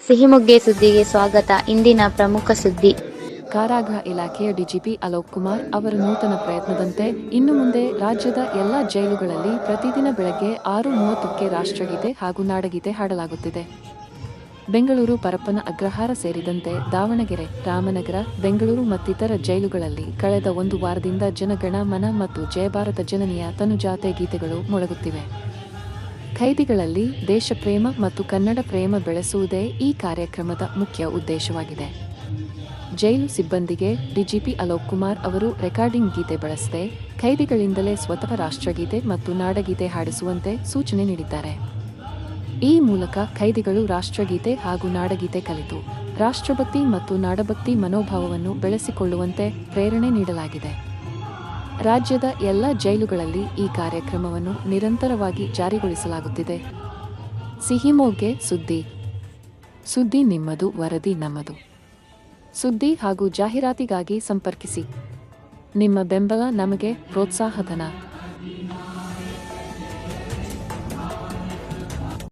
ಸಿಹಿಮೊಗ್ಗೆ ಸುದ್ದಿಗೆ ಸ್ವಾಗತ. ಇಂದಿನ ಪ್ರಮುಖ ಸುದ್ದಿ. ಕಾರಾಗೃಹ ಇಲಾಖೆಯ ಡಿಜಿಪಿ ಅಲೋಕ್ ಕುಮಾರ್ ಅವರ ನೂತನ ಪ್ರಯತ್ನದಂತೆ ಇನ್ನು ಮುಂದೆ ರಾಜ್ಯದ ಎಲ್ಲ ಜೈಲುಗಳಲ್ಲಿ ಪ್ರತಿದಿನ ಬೆಳಗ್ಗೆ 6:30ಕ್ಕೆ ರಾಷ್ಟ್ರಗೀತೆ ಹಾಗೂ ನಾಡಗೀತೆ ಹಾಡಲಾಗುತ್ತಿದೆ. ಬೆಂಗಳೂರು ಪರಪ್ಪನ ಅಗ್ರಹಾರ ಸೇರಿದಂತೆ ದಾವಣಗೆರೆ, ರಾಮನಗರ, ಬೆಂಗಳೂರು ಮತ್ತಿತರ ಜೈಲುಗಳಲ್ಲಿ ಕಳೆದ ಒಂದು ವಾರದಿಂದ ಜನಗಣ ಮನ ಮತ್ತು ಜಯಭಾರತ ಜನನಿಯ ತನುಜಾತೆ ಗೀತೆಗಳು ಮೊಳಗುತ್ತಿವೆ. ಖೈದಿಗಳಲ್ಲಿ ದೇಶಪ್ರೇಮ ಮತ್ತು ಕನ್ನಡ ಪ್ರೇಮ ಬೆಳೆಸುವುದೇ ಈ ಕಾರ್ಯಕ್ರಮದ ಮುಖ್ಯ ಉದ್ದೇಶವಾಗಿದೆ. ಜೈಲು ಸಿಬ್ಬಂದಿಗೆ ಡಿಜಿಪಿ ಅಲೋಕ್ ಕುಮಾರ್ ಅವರು ರೆಕಾರ್ಡಿಂಗ್ ಗೀತೆ ಬಳಸದೆ ಖೈದಿಗಳಿಂದಲೇ ಸ್ವತಃ ರಾಷ್ಟ್ರಗೀತೆ ಮತ್ತು ನಾಡಗೀತೆ ಹಾಡಿಸುವಂತೆ ಸೂಚನೆ ನೀಡಿದ್ದಾರೆ. ಈ ಮೂಲಕ ಖೈದಿಗಳು ರಾಷ್ಟ್ರಗೀತೆ ಹಾಗೂ ನಾಡಗೀತೆ ಕಲಿತು ರಾಷ್ಟ್ರಭಕ್ತಿ ಮತ್ತು ನಾಡಭಕ್ತಿ ಮನೋಭಾವವನ್ನು ಬೆಳೆಸಿಕೊಳ್ಳುವಂತೆ ಪ್ರೇರಣೆ ನೀಡಲಾಗಿದೆ. ರಾಜ್ಯದ ಎಲ್ಲ ಜೈಲುಗಳಲ್ಲಿ ಈ ಕಾರ್ಯಕ್ರಮವನ್ನು ನಿರಂತರವಾಗಿ ಜಾರಿಗೊಳಿಸಲಾಗುತ್ತಿದೆ. ಸಿಹಿಮೊಗ್ಗೆ ಸುದ್ದಿ. ಸುದ್ದಿ ನಿಮ್ಮದು, ವರದಿ ನಮ್ಮದು. ಸುದ್ದಿ ಹಾಗೂ ಜಾಹೀರಾತಿಗಾಗಿ ಸಂಪರ್ಕಿಸಿ. ನಿಮ್ಮ ಬೆಂಬಲ ನಮಗೆ ಪ್ರೋತ್ಸಾಹಧನ.